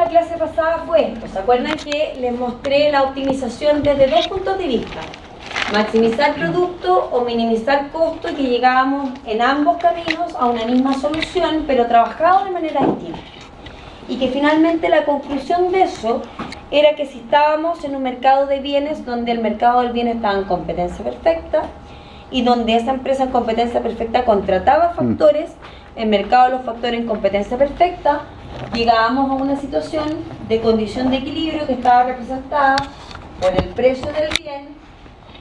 la clase pasada fue esto. ¿Se acuerdan que les mostré la optimización desde dos puntos de vista? Maximizar producto o minimizar costo, que llegábamos en ambos caminos a una misma solución, pero trabajado de manera distinta. Y que finalmente la conclusión de eso era que si estábamos en un mercado de bienes donde el mercado del bien estaba en competencia perfecta y donde esa empresa en competencia perfecta contrataba factores, el mercado de los factores en competencia perfecta, llegábamos a una situación de condición de equilibrio que estaba representada por el precio del bien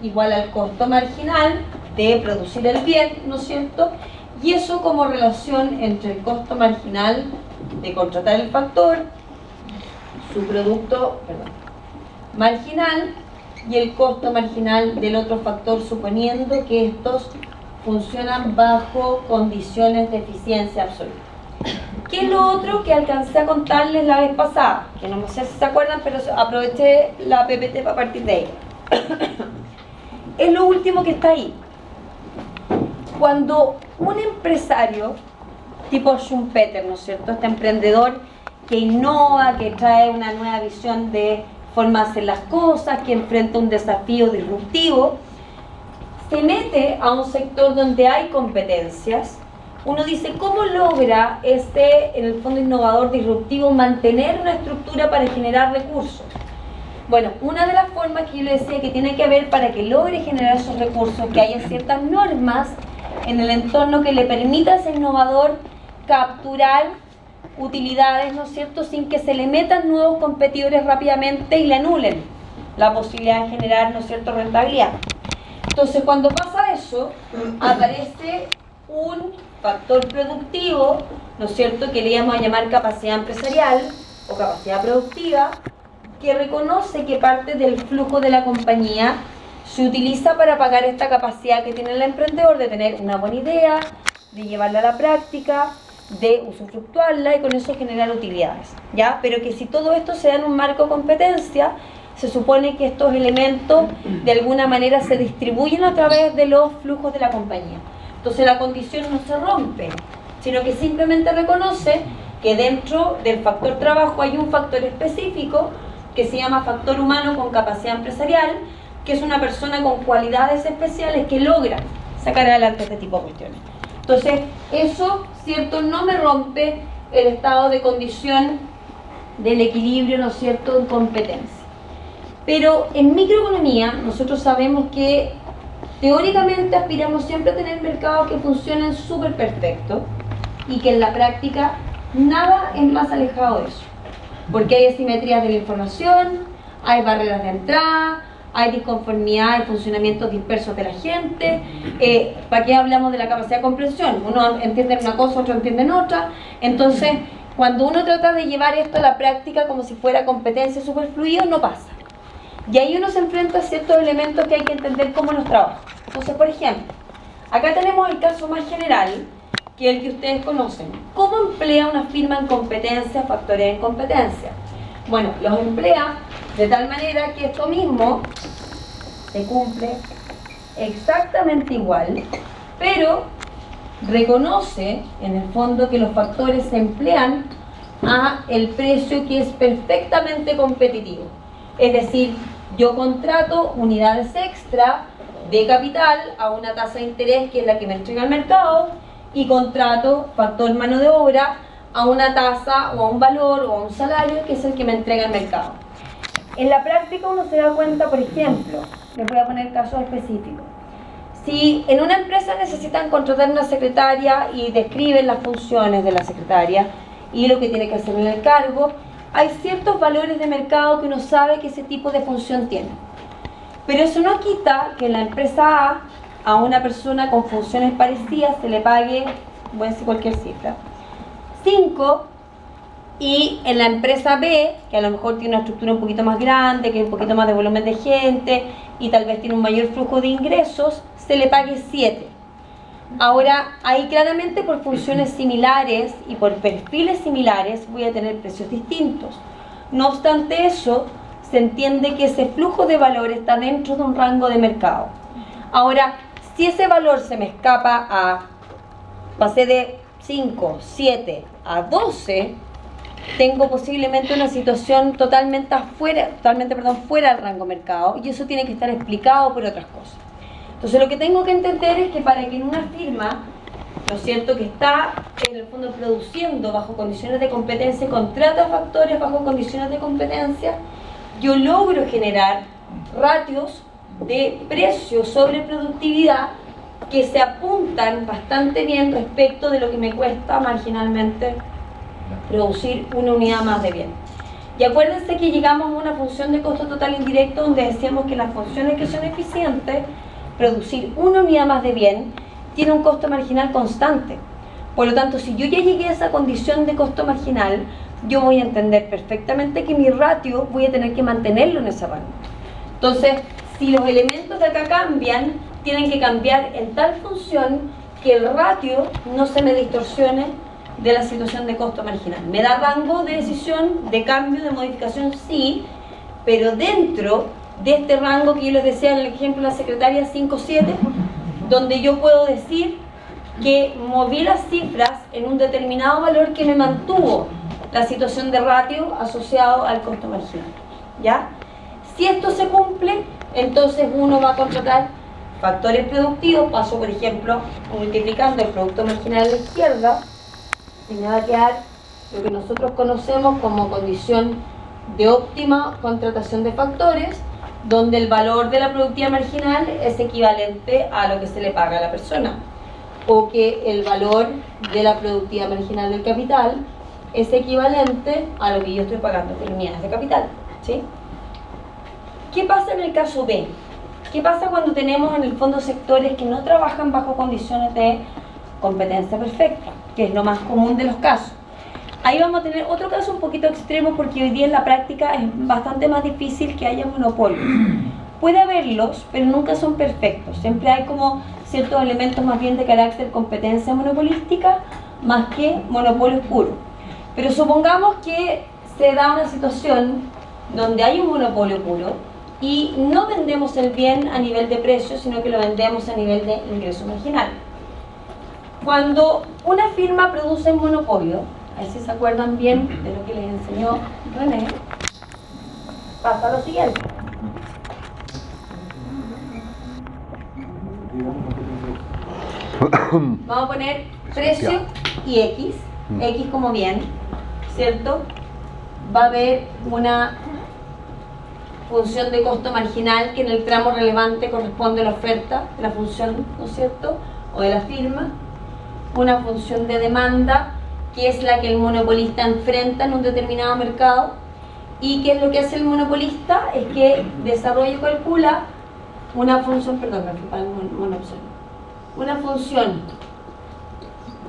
igual al costo marginal de producir el bien, ¿no es cierto? Y eso como relación entre el costo marginal de contratar el factor, su producto marginal, y el costo marginal del otro factor, suponiendo que estos funcionan bajo condiciones de eficiencia absoluta. ¿Qué es lo otro que alcancé a contarles la vez pasada? Que no sé si se acuerdan, pero aproveché la PPT para partir de ahí. Es lo último que está ahí. Cuando un empresario tipo Schumpeter, ¿no es cierto?, este emprendedor que innova, que trae una nueva visión de forma de hacer las cosas, que enfrenta un desafío disruptivo, se mete a un sector donde hay competencias. Uno dice, ¿cómo logra en el fondo innovador disruptivo, mantener una estructura para generar recursos? Bueno, una de las formas que yo le decía que tiene que haber para que logre generar esos recursos, que haya ciertas normas en el entorno que le permita a ese innovador capturar utilidades, ¿no es cierto?, sin que se le metan nuevos competidores rápidamente y le anulen la posibilidad de generar, ¿no es cierto?, rentabilidad. Entonces, cuando pasa eso, aparece un factor productivo, ¿no es cierto?, que le íbamos a llamar capacidad empresarial o capacidad productiva, que reconoce que parte del flujo de la compañía se utiliza para pagar esta capacidad que tiene el emprendedor de tener una buena idea, de llevarla a la práctica, de usufructuarla y con eso generar utilidades, ¿ya? Pero que si todo esto se da en un marco de competencia, se supone que estos elementos de alguna manera se distribuyen a través de los flujos de la compañía. Entonces la condición no se rompe, sino que simplemente reconoce que dentro del factor trabajo hay un factor específico que se llama factor humano con capacidad empresarial, que es una persona con cualidades especiales que logra sacar adelante este tipo de cuestiones. Entonces, eso, ¿cierto?, no me rompe el estado de condición del equilibrio, ¿no es cierto?, en competencia. Pero en microeconomía, nosotros sabemos que teóricamente aspiramos siempre a tener mercados que funcionen súper perfecto y que en la práctica nada es más alejado de eso. Porque hay asimetrías de la información, hay barreras de entrada, hay disconformidad y funcionamientos dispersos de la gente. ¿Para qué hablamos de la capacidad de comprensión? Uno entiende una cosa, otro entiende en otra. Entonces, cuando uno trata de llevar esto a la práctica como si fuera competencia superfluido, no pasa. Y ahí uno se enfrenta a ciertos elementos que hay que entender cómo los trabaja. Entonces, por ejemplo, acá tenemos el caso más general, que es el que ustedes conocen. ¿Cómo emplea una firma en competencia factores en competencia? Bueno, los emplea de tal manera que esto mismo se cumple exactamente igual, pero reconoce en el fondo que los factores se emplean a el precio que es perfectamente competitivo. Es decir, yo contrato unidades extra de capital a una tasa de interés que es la que me entrega el mercado, y contrato factor mano de obra a una tasa o a un valor o a un salario que es el que me entrega el mercado. En la práctica uno se da cuenta, por ejemplo, les voy a poner casos específicos. Si en una empresa necesitan contratar una secretaria y describen las funciones de la secretaria y lo que tiene que hacer en el cargo, hay ciertos valores de mercado que uno sabe que ese tipo de función tiene. Pero eso no quita que en la empresa a una persona con funciones parecidas se le pague, voy a decir cualquier cifra, 5, y en la empresa B, que a lo mejor tiene una estructura un poquito más grande, que hay un poquito más de volumen de gente y tal vez tiene un mayor flujo de ingresos, se le pague 7. Ahora, ahí claramente por funciones similares y por perfiles similares voy a tener precios distintos. No obstante eso, se entiende que ese flujo de valor está dentro de un rango de mercado. Ahora, si ese valor se me escapa pasé de 5, 7 a 12, tengo posiblemente una situación totalmente fuera del rango mercado, y eso tiene que estar explicado por otras cosas. Entonces lo que tengo que entender es que para que en una firma, ¿no es cierto?, que está en el fondo produciendo bajo condiciones de competencia y contrata factores bajo condiciones de competencia, yo logro generar ratios de precio sobre productividad que se apuntan bastante bien respecto de lo que me cuesta marginalmente producir una unidad más de bien. Y acuérdense que llegamos a una función de costo total indirecto donde decíamos que las funciones que son eficientes, producir una unidad más de bien, tiene un costo marginal constante. Por lo tanto, si yo ya llegué a esa condición de costo marginal, yo voy a entender perfectamente que mi ratio voy a tener que mantenerlo en ese rango. Entonces, si los elementos de acá cambian, tienen que cambiar en tal función que el ratio no se me distorsione de la situación de costo marginal. Me da rango de decisión, de cambio, de modificación, sí, pero dentro de este rango que yo les decía en el ejemplo de la secretaria 5-7, donde yo puedo decir que moví las cifras en un determinado valor que me mantuvo la situación de ratio asociado al costo marginal, ¿ya? Si esto se cumple, entonces uno va a contratar factores productivos. Paso, por ejemplo, multiplicando el producto marginal a la izquierda, y me va a quedar lo que nosotros conocemos como condición de óptima contratación de factores, donde el valor de la productividad marginal es equivalente a lo que se le paga a la persona, o que el valor de la productividad marginal del capital es equivalente a lo que yo estoy pagando por unidades de capital, ¿sí? ¿Qué pasa en el caso B? ¿Qué pasa cuando tenemos en el fondo sectores que no trabajan bajo condiciones de competencia perfecta, que es lo más común de los casos? Ahí vamos a tener otro caso un poquito extremo, porque hoy día en la práctica es bastante más difícil que haya monopolios. Puede haberlos, pero nunca son perfectos. Siempre hay como ciertos elementos más bien de carácter competencia monopolística, más que monopolio puro. Pero supongamos que se da una situación donde hay un monopolio puro y no vendemos el bien a nivel de precio, sino que lo vendemos a nivel de ingreso marginal. Cuando una firma produce un monopolio, a ver si se acuerdan bien de lo que les enseñó René, pasa lo siguiente. Vamos a poner precio y X, X como bien, ¿cierto? Va a haber una función de costo marginal que en el tramo relevante corresponde a la oferta de la función, ¿no es cierto?, o de la firma. Una función de demanda, que es la que el monopolista enfrenta en un determinado mercado. ¿Y qué es lo que hace el monopolista? Es que desarrolla y calcula una función, una función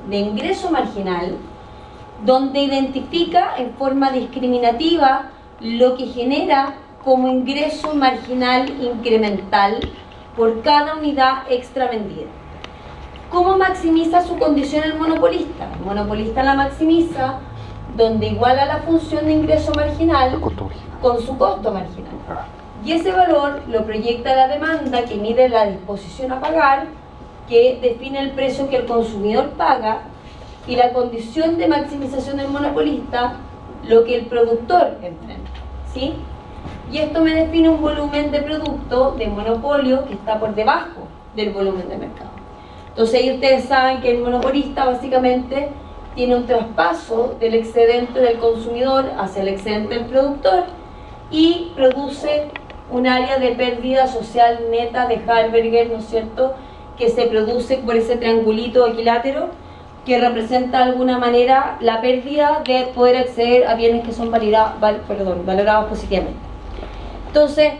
de ingreso marginal, donde identifica en forma discriminativa lo que genera como ingreso marginal incremental por cada unidad extra vendida. ¿Cómo maximiza su condición el monopolista? El monopolista la maximiza donde iguala la función de ingreso marginal con su costo marginal. Y ese valor lo proyecta la demanda, que mide la disposición a pagar, que define el precio que el consumidor paga, y la condición de maximización del monopolista, lo que el productor enfrenta, ¿sí? Y esto me define un volumen de producto de monopolio que está por debajo del volumen de mercado. Entonces ahí ustedes saben que el monopolista básicamente tiene un traspaso del excedente del consumidor hacia el excedente del productor y produce un área de pérdida social neta de Harberger, ¿no es cierto?, que se produce por ese triangulito equilátero que representa de alguna manera la pérdida de poder acceder a bienes que son valorados positivamente. Entonces,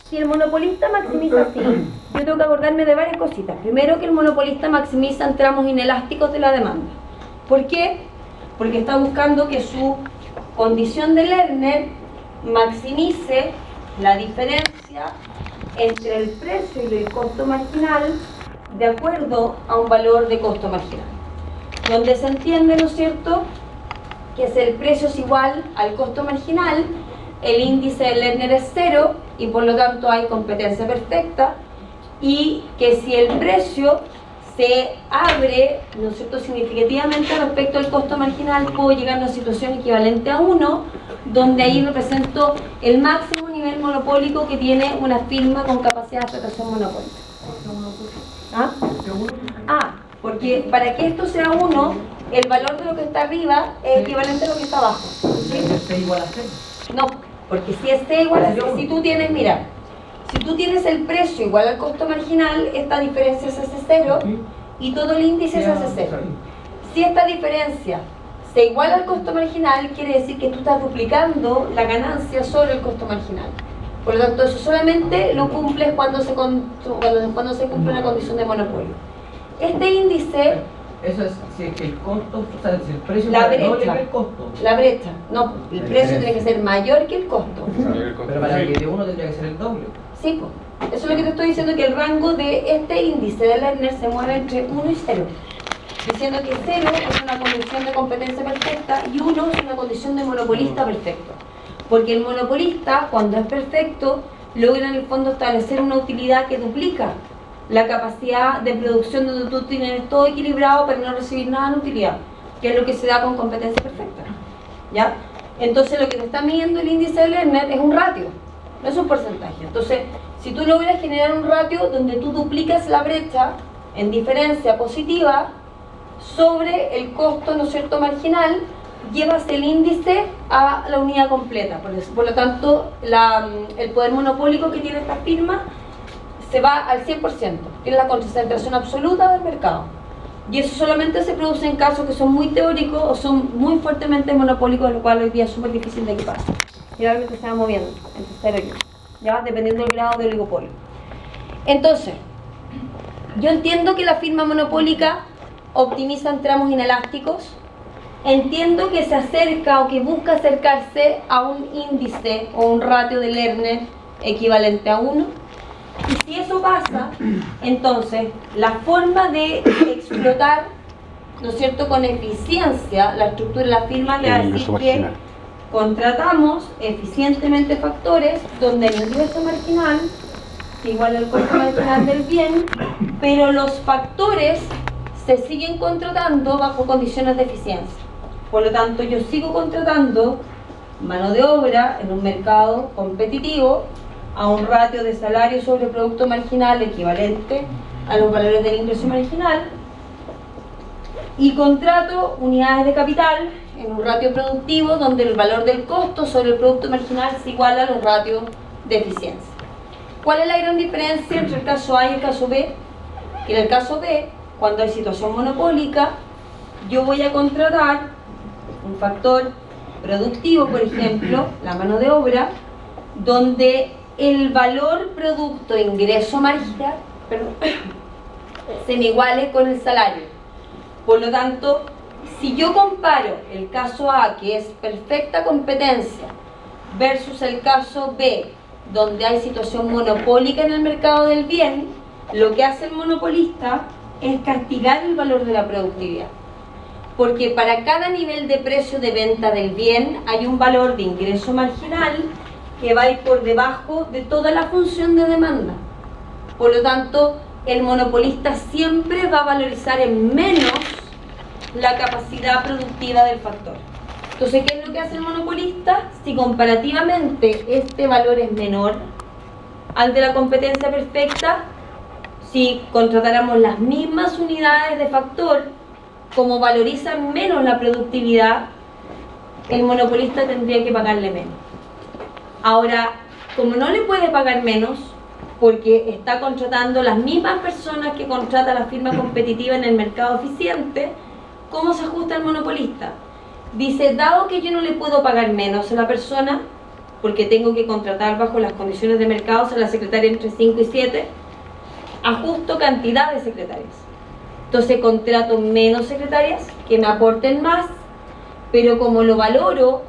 si el monopolista maximiza así, yo tengo que acordarme de varias cositas. Primero, que el monopolista maximiza en tramos inelásticos de la demanda. ¿Por qué? Porque está buscando que su condición de Lerner maximice la diferencia entre el precio y el costo marginal de acuerdo a un valor de costo marginal, donde se entiende, ¿no es cierto?, que si el precio es igual al costo marginal, el índice de Lerner es 0 y por lo tanto hay competencia perfecta, y que si el precio se abre, ¿no es cierto?, significativamente respecto al costo marginal, puedo llegar a una situación equivalente a 1, donde ahí represento el máximo nivel monopólico que tiene una firma con capacidad de explotación monopólica. Porque para que esto sea 1, el valor de lo que está arriba es equivalente a lo que está abajo. ¿Sí? ¿Es igual a 0? No, porque si es C igual a 0, si tú tienes, mira, si tú tienes el precio igual al costo marginal, esta diferencia se hace 0 y todo el índice se hace 0. Si esta diferencia se iguala al costo marginal, quiere decir que tú estás duplicando la ganancia sobre el costo marginal. Por lo tanto, eso solamente lo cumples cuando se cumple una condición de monopolio. Este índice... Eso es si es que el costo, o sea, si el precio la es doble brecha, que el costo. La brecha, no, el precio tiene que ser mayor que el costo. Pero para que de 1 tendría que ser el doble. Sí, pues. Eso es lo que te estoy diciendo, que el rango de este índice de Lerner se mueve entre 1 y 0. Diciendo que 0 es una condición de competencia perfecta y 1 es una condición de monopolista perfecto. Porque el monopolista, cuando es perfecto, logra en el fondo establecer una utilidad que duplica la capacidad de producción, donde tú tienes todo equilibrado para no recibir nada en utilidad, que es lo que se da con competencia perfecta. ¿Ya? Entonces lo que te está midiendo el índice de Lerner es un ratio, no es un porcentaje. Entonces, si tú logras generar un ratio donde tú duplicas la brecha en diferencia positiva sobre el costo, ¿no es cierto?, marginal, llevas el índice a la unidad completa. Por lo tanto, el poder monopólico que tiene esta firma se va al 100%, tiene la concentración absoluta del mercado. Y eso solamente se produce en casos que son muy teóricos o son muy fuertemente monopólicos, lo cual hoy día es súper difícil de equipar. Generalmente se va moviendo entre 0 y 1, ¿ya? Dependiendo del grado de oligopolio. Entonces, yo entiendo que la firma monopólica optimiza en tramos inelásticos, entiendo que se acerca o que busca acercarse a un índice o un ratio de Lerner equivalente a 1. Y si eso pasa, entonces la forma de explotar, ¿no es cierto?, con eficiencia la estructura de la firma le va a decir que contratamos eficientemente factores donde el ingreso marginal igual al costo marginal del bien, pero los factores se siguen contratando bajo condiciones de eficiencia. Por lo tanto, yo sigo contratando mano de obra en un mercado competitivo a un ratio de salario sobre producto marginal equivalente a los valores del ingreso marginal, y contrato unidades de capital en un ratio productivo donde el valor del costo sobre el producto marginal se iguala a los ratios de eficiencia. ¿Cuál es la gran diferencia entre el caso A y el caso B? Que en el caso B, cuando hay situación monopólica, yo voy a contratar un factor productivo, por ejemplo, la mano de obra, donde el valor producto ingreso marginal, se me iguale con el salario. Por lo tanto, si yo comparo el caso A, que es perfecta competencia, versus el caso B, donde hay situación monopólica en el mercado del bien, lo que hace el monopolista es castigar el valor de la productividad. Porque para cada nivel de precio de venta del bien hay un valor de ingreso marginal que va a ir por debajo de toda la función de demanda. Por lo tanto, el monopolista siempre va a valorizar en menos la capacidad productiva del factor. Entonces, ¿qué es lo que hace el monopolista? Si comparativamente este valor es menor al de la competencia perfecta, si contratáramos las mismas unidades de factor, como valorizan menos la productividad, el monopolista tendría que pagarle menos. Ahora, como no le puede pagar menos, porque está contratando las mismas personas que contrata la firma competitiva en el mercado eficiente, ¿cómo se ajusta el monopolista? Dice, dado que yo no le puedo pagar menos a la persona, porque tengo que contratar bajo las condiciones de mercado a la secretaria entre 5 y 7, ajusto cantidad de secretarias. Entonces contrato menos secretarias que me aporten más, pero como lo valoro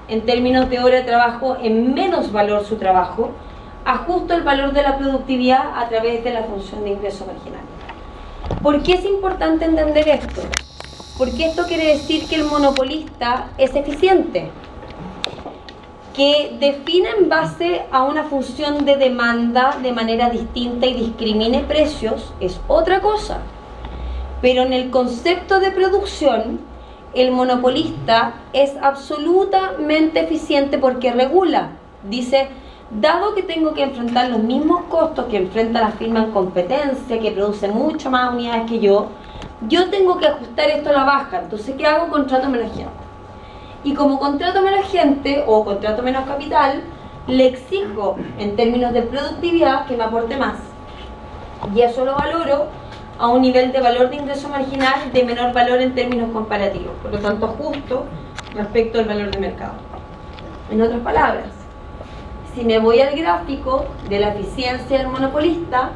en términos de hora de trabajo en menos valor su trabajo, ajusto el valor de la productividad a través de la función de ingreso marginal. ¿Por qué es importante entender esto? Porque esto quiere decir que el monopolista es eficiente, que define en base a una función de demanda de manera distinta y discrimine precios, es otra cosa. Pero en el concepto de producción, el monopolista es absolutamente eficiente porque regula. Dice, dado que tengo que enfrentar los mismos costos que enfrenta la firma en competencia, que produce mucho más unidades que yo tengo que ajustar esto a la baja. Entonces, ¿qué hago? Contrato menos gente. Y como contrato menos gente o contrato menos capital, le exijo en términos de productividad que me aporte más. Y eso lo valoro a un nivel de valor de ingreso marginal de menor valor en términos comparativos, por lo tanto justo respecto al valor de mercado. En otras palabras, si me voy al gráfico de la eficiencia del monopolista,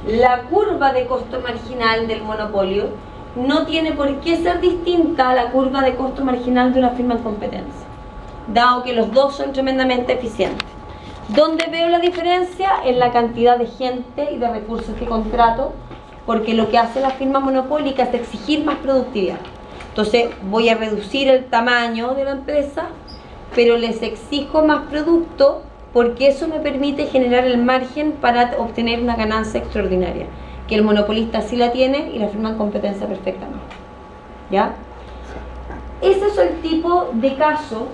la curva de costo marginal del monopolio no tiene por qué ser distinta a la curva de costo marginal de una firma en competencia, dado que los dos son tremendamente eficientes. ¿Dónde veo la diferencia? En la cantidad de gente y de recursos que contrato, porque lo que hace la firma monopólica es exigir más productividad. Entonces voy a reducir el tamaño de la empresa, pero les exijo más producto porque eso me permite generar el margen para obtener una ganancia extraordinaria, que el monopolista sí la tiene y la firma en competencia perfectamente. ¿Ya? Ese es el tipo de caso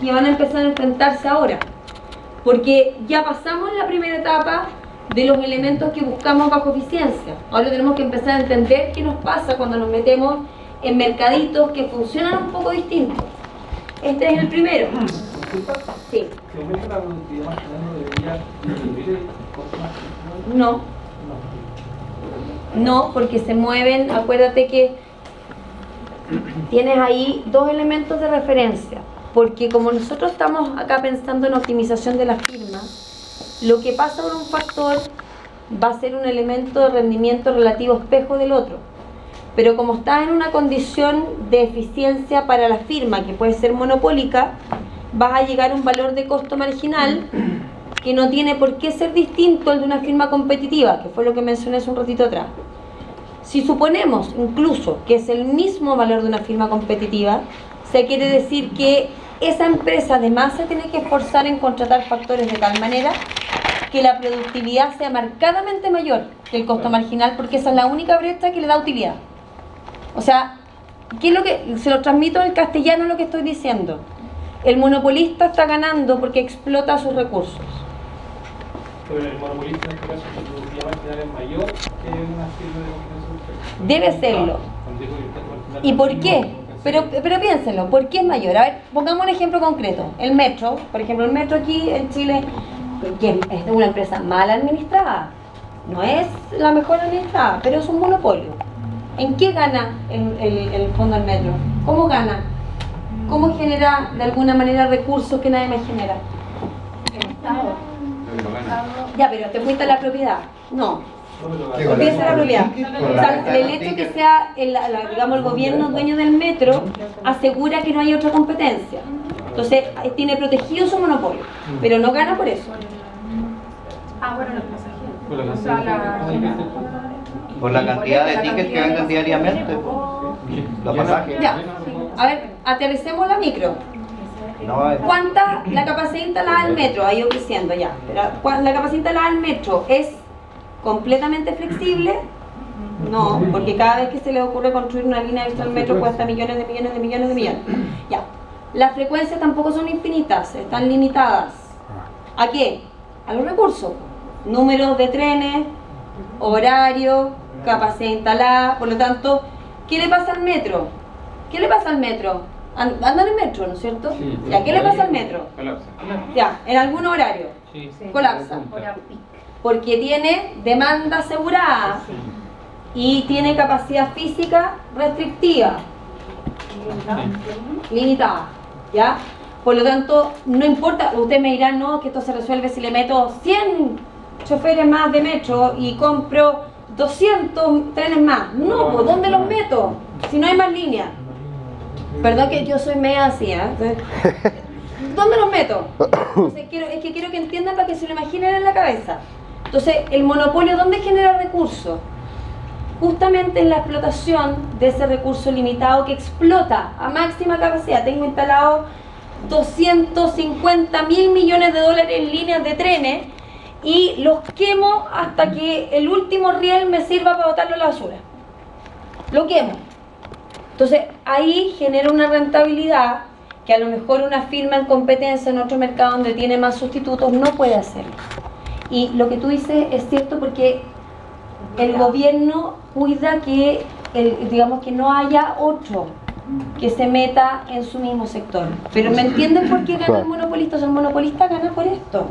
que van a empezar a enfrentarse ahora, porque ya pasamos la primera etapa de los elementos que buscamos bajo eficiencia. Ahora tenemos que empezar a entender qué nos pasa cuando nos metemos en mercaditos que funcionan un poco distintos. Este es el primero. Sí. ¿Si aumenta la productividad marginal no debería disminuir el costo marginal? No. No, porque se mueven. Acuérdate que tienes ahí dos elementos de referencia. Porque como nosotros estamos acá pensando en optimización de la firma, lo que pasa por un factor va a ser un elemento de rendimiento relativo espejo del otro. Pero como estás en una condición de eficiencia para la firma, que puede ser monopólica, vas a llegar a un valor de costo marginal que no tiene por qué ser distinto al de una firma competitiva, que fue lo que mencioné hace un ratito atrás. Si suponemos incluso que es el mismo valor de una firma competitiva, se quiere decir que esa empresa además se tiene que esforzar en contratar factores de tal manera que la productividad sea marcadamente mayor que el costo marginal, porque esa es la única brecha que le da utilidad. O sea, ¿qué es lo que se lo transmito en castellano lo que estoy diciendo? El monopolista está ganando porque explota sus recursos. Pero el monopolista en este caso su productividad marginal es mayor que una firma de competencia. Debe serlo. ¿Y por qué? Pero piénsenlo, ¿por qué es mayor? A ver, pongamos un ejemplo concreto. El metro, por ejemplo, el metro aquí en Chile, que es una empresa mal administrada, no es la mejor administrada, pero es un monopolio. ¿En qué gana el fondo del metro? ¿Cómo gana? ¿Cómo genera de alguna manera recursos que nadie más genera? El Estado. Ya, pero te fuiste a la propiedad. No. Sí, Empieza la propiedad. con O la sea, renta el de hecho los que tickets. sea, digamos, el gobierno dueño del metro asegura que no hay otra competencia. Entonces, tiene protegido su monopolio, pero no gana por eso. Ah, bueno, los pasajeros. O sea, Por la cantidad de tickets que venden diariamente, los pasajes. Ya. A ver, aterricemos la micro. No, ¿Cuánta la capacidad instalada del metro? Ha ido creciendo ya. Pero la capacidad instalada del metro es completamente flexible. No, porque cada vez que se le ocurre construir una línea extra al metro cuesta millones de millones de millones de millones. Ya. Las frecuencias tampoco son infinitas, están limitadas. ¿A qué? A los recursos. Números de trenes, horario, capacidad instalada. Por lo tanto, ¿qué le pasa al metro? ¿Qué le pasa al metro? Andan en metro, ¿no es cierto? Sí. Ya, ¿qué le pasa al metro? Colapsa. Ya, en algún horario. Sí. Colapsa. hora pic. Porque tiene demanda asegurada y tiene capacidad física restrictiva, limitada, ¿ya? Por lo tanto, no importa, usted me dirá, no, que esto se resuelve si le meto 100 choferes más de metro y compro 200 trenes más. No, pues ¿dónde los meto? Si no hay más líneas. Perdón que yo soy media así, ¿eh? Entonces, ¿dónde los meto? Entonces, quiero que entiendan para que se lo imaginen en la cabeza. Entonces, el monopolio, ¿dónde genera recursos? Justamente en la explotación de ese recurso limitado que explota a máxima capacidad. Tengo instalado 250.000 millones de dólares en líneas de trenes y los quemo hasta que el último riel me sirva para botarlo a la basura. lo quemo. Entonces ahí genera una rentabilidad que a lo mejor una firma en competencia en otro mercado donde tiene más sustitutos no puede hacerlo. Y lo que tú dices es cierto porque el gobierno cuida que, digamos, que no haya otro que se meta en su mismo sector. Pero ¿me entienden por qué gana el monopolista? O sea, el monopolista gana por esto.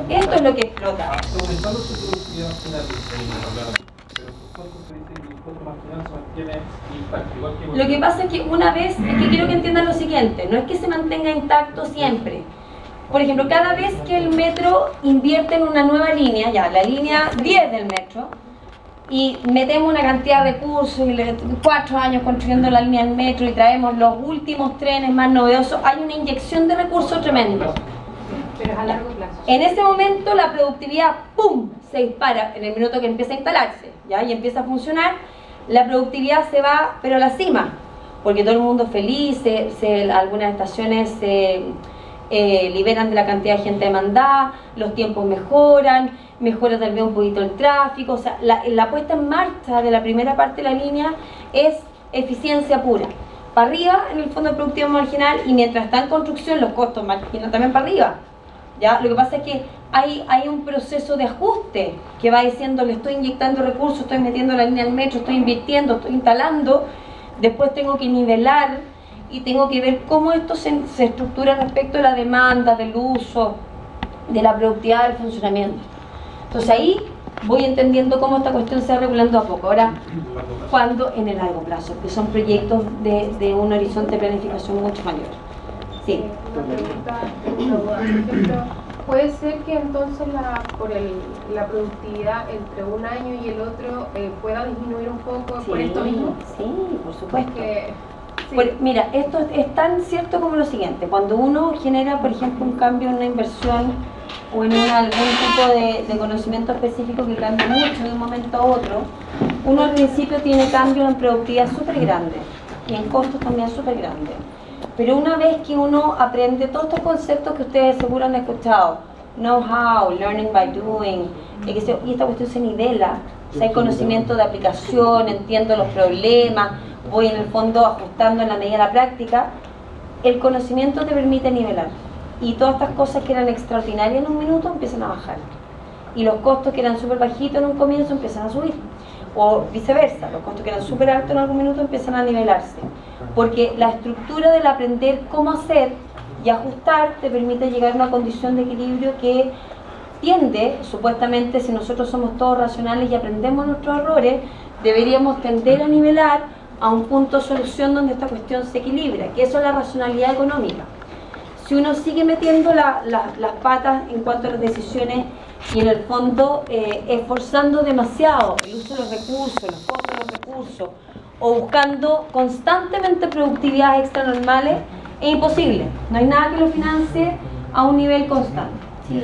Esto es lo que explota. Aumentando su productividad marginal, pero sus costos se dice que el costo marginal se mantiene intacto, igual que... Lo que pasa es que una vez, es que quiero que entiendan lo siguiente, no es que se mantenga intacto siempre. Por ejemplo, cada vez que el metro invierte en una nueva línea, ya la línea 10 del metro, y metemos una cantidad de recursos, y 4 años construyendo la línea del metro y traemos los últimos trenes más novedosos, hay una inyección de recursos tremenda. Pero es a largo plazo. En ese momento la productividad, ¡pum!, se dispara en el minuto que empieza a instalarse, ¿ya? Y empieza a funcionar, la productividad se va, pero a la cima, porque todo el mundo es feliz, algunas estaciones se liberan de la cantidad de gente demandada, los tiempos mejoran, mejora también un poquito el tráfico, o sea, la puesta en marcha de la primera parte de la línea es eficiencia pura. Para arriba, en el fondo de productividad marginal, y mientras está en construcción, los costos marginales también para arriba. ¿Ya? Lo que pasa es que hay un proceso de ajuste que va diciendo, le estoy inyectando recursos, estoy metiendo la línea al metro, estoy invirtiendo, estoy instalando, después tengo que nivelar y tengo que ver cómo esto se estructura respecto a la demanda, del uso, de la productividad, del funcionamiento. Entonces ahí voy entendiendo cómo esta cuestión se va regulando a poco. Ahora, ¿cuándo? En el largo plazo, que son proyectos de un horizonte de planificación mucho mayor. Sí. Una pregunta, por ejemplo, ¿puede ser que entonces la productividad entre un año y el otro pueda disminuir un poco por esto mismo? Sí, por supuesto. Porque, sí. Mira, esto es tan cierto como lo siguiente. Cuando uno genera, por ejemplo, un cambio en una inversión o en algún tipo de conocimiento específico que cambia mucho de un momento a otro, uno al principio tiene cambios en productividad súper grandes y en costos también súper grandes. Pero una vez que uno aprende todos estos conceptos que ustedes seguro han escuchado, know-how, learning by doing, y esta cuestión se nivela, o sea, hay conocimiento de aplicación, entiendo los problemas, voy en el fondo ajustando en la medida de la práctica, el conocimiento te permite nivelar. Y todas estas cosas que eran extraordinarias en un minuto empiezan a bajar. Y los costos que eran súper bajitos en un comienzo empiezan a subir. O viceversa, los costos que eran súper altos en algún minuto empiezan a nivelarse. Porque la estructura del aprender cómo hacer y ajustar te permite llegar a una condición de equilibrio que tiende, supuestamente, si nosotros somos todos racionales y aprendemos nuestros errores, deberíamos tender a nivelar a un punto de solución donde esta cuestión se equilibra, que eso es la racionalidad económica. Si uno sigue metiendo las patas en cuanto a las decisiones y en el fondo esforzando demasiado el uso de los recursos, los costos de los recursos, o buscando constantemente productividades extranormales, es imposible. No hay nada que lo financie a un nivel constante. Sí.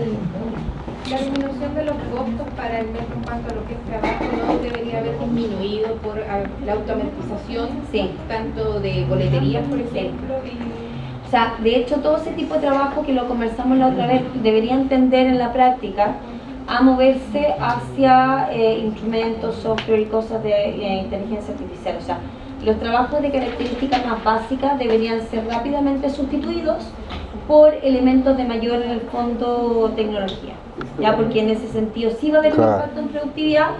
La disminución de los costos para el metro en cuanto a lo que es trabajo no debería haber disminuido por la automatización, Sí. tanto de boleterías, por ejemplo. O sea, de hecho, todo ese tipo de trabajo que lo conversamos la otra vez deberían tender en la práctica a moverse hacia instrumentos, software y cosas de inteligencia artificial. O sea, los trabajos de características más básicas deberían ser rápidamente sustituidos por elementos de mayor, en el fondo, tecnología. Ya, porque en ese sentido sí va a haber un impacto en productividad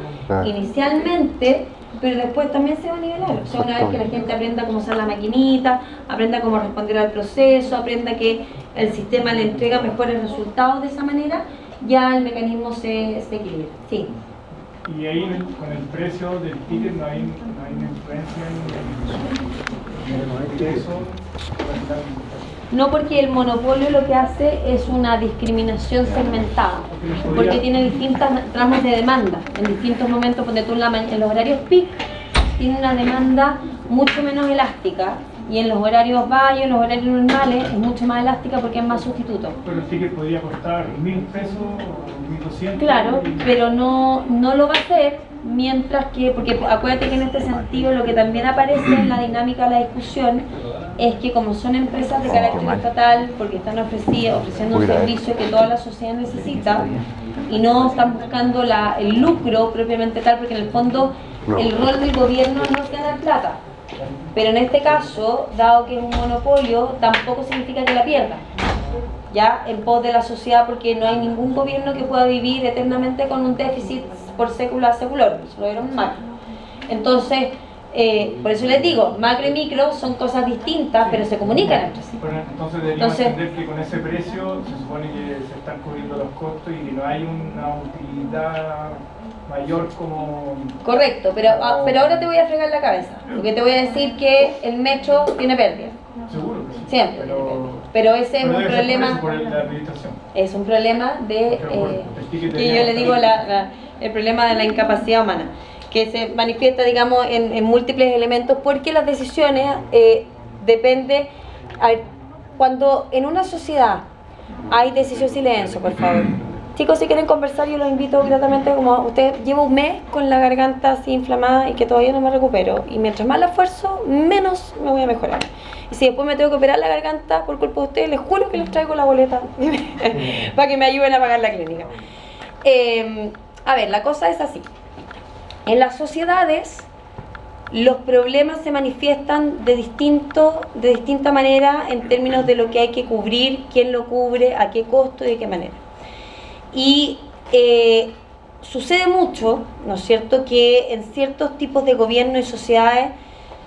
inicialmente, pero después también se va a nivelar. O sea, una vez que la gente aprenda cómo usar la maquinita, aprenda cómo responder al proceso, aprenda que el sistema le entrega mejores resultados de esa manera, ya el mecanismo se equilibra. Sí. Y ahí con el precio del ticket no hay una influencia en eso. No, porque el monopolio lo que hace es una discriminación segmentada, porque tiene distintas tramos de demanda. En distintos momentos, ponte tú en los horarios peak, tiene una demanda mucho menos elástica, y en los horarios valles, en los horarios normales, es mucho más elástica porque es más sustituto. Pero el ticket podría costar 1.000 pesos o 1.200. Claro, pero no lo va a hacer mientras que, porque acuérdate que en este sentido lo que también aparece en la dinámica de la discusión es que como son empresas de carácter estatal, porque están ofreciendo un servicio que toda la sociedad necesita y no están buscando el lucro propiamente tal, porque en el fondo No. El rol del gobierno no es ganar plata. Pero en este caso, dado que es un monopolio, tampoco significa que la pierda. Ya en pos de la sociedad, porque no hay ningún gobierno que pueda vivir eternamente con un déficit por século a século, eso lo vieron macro. Entonces, por eso les digo, macro y micro son cosas distintas, pero se comunican entre sí. Bueno, entonces deberíamos entender que con ese precio se supone que se están cubriendo los costos y que no hay una utilidad mayor como... Correcto, pero ahora te voy a fregar la cabeza, porque te voy a decir que el metro tiene pérdida. Seguro que sí. Siempre. Pero ese es un debe ser problema. por la administración. Es un problema de que yo le digo el problema de la incapacidad humana, que se manifiesta, digamos, en múltiples elementos, porque las decisiones depende. A ver, cuando en una sociedad hay decisión silencio, por favor. Chicos, si quieren conversar, yo los invito gratamente. Como usted, llevo un mes con la garganta así inflamada y que todavía no me recupero, y mientras más la esfuerzo, menos me voy a mejorar. Y si después me tengo que operar la garganta por culpa de ustedes, les juro que les traigo la boleta para que me ayuden a pagar la clínica. A ver, la cosa es así. En las sociedades, los problemas se manifiestan de distinta manera en términos de lo que hay que cubrir, quién lo cubre, a qué costo y de qué manera. Y sucede mucho, ¿no es cierto?, que en ciertos tipos de gobierno y sociedades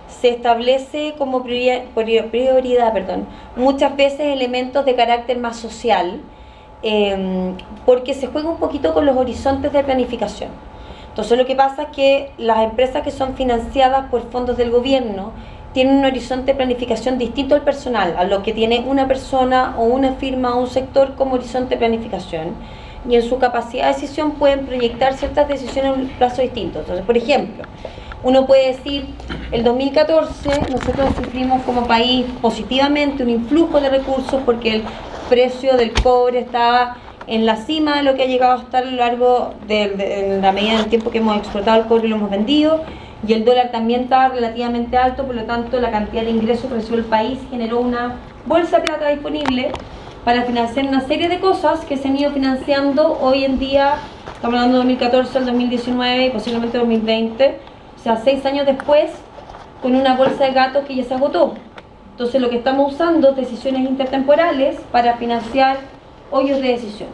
se establece como prioridad, muchas veces elementos de carácter más social, porque se juega un poquito con los horizontes de planificación. Entonces lo que pasa es que las empresas que son financiadas por fondos del gobierno tienen un horizonte de planificación distinto al personal, a lo que tiene una persona o una firma o un sector como horizonte de planificación, y en su capacidad de decisión pueden proyectar ciertas decisiones en un plazo distinto. Entonces, por ejemplo, uno puede decir, el 2014 nosotros sufrimos como país positivamente un influjo de recursos porque el precio del cobre estaba en la cima de lo que ha llegado a estar a lo largo de la medida del tiempo que hemos exportado el cobre y lo hemos vendido, y el dólar también estaba relativamente alto, por lo tanto la cantidad de ingresos que recibió el país generó una bolsa de plata disponible para financiar una serie de cosas que se han ido financiando hoy en día. Estamos hablando de 2014 al 2019 y posiblemente 2020, o sea, 6 años después, con una bolsa de gatos que ya se agotó. Entonces lo que estamos usando es decisiones intertemporales para financiar hoyos de decisión.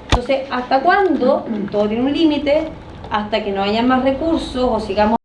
Entonces, ¿hasta cuándo? Todo tiene un límite, hasta que no haya más recursos o sigamos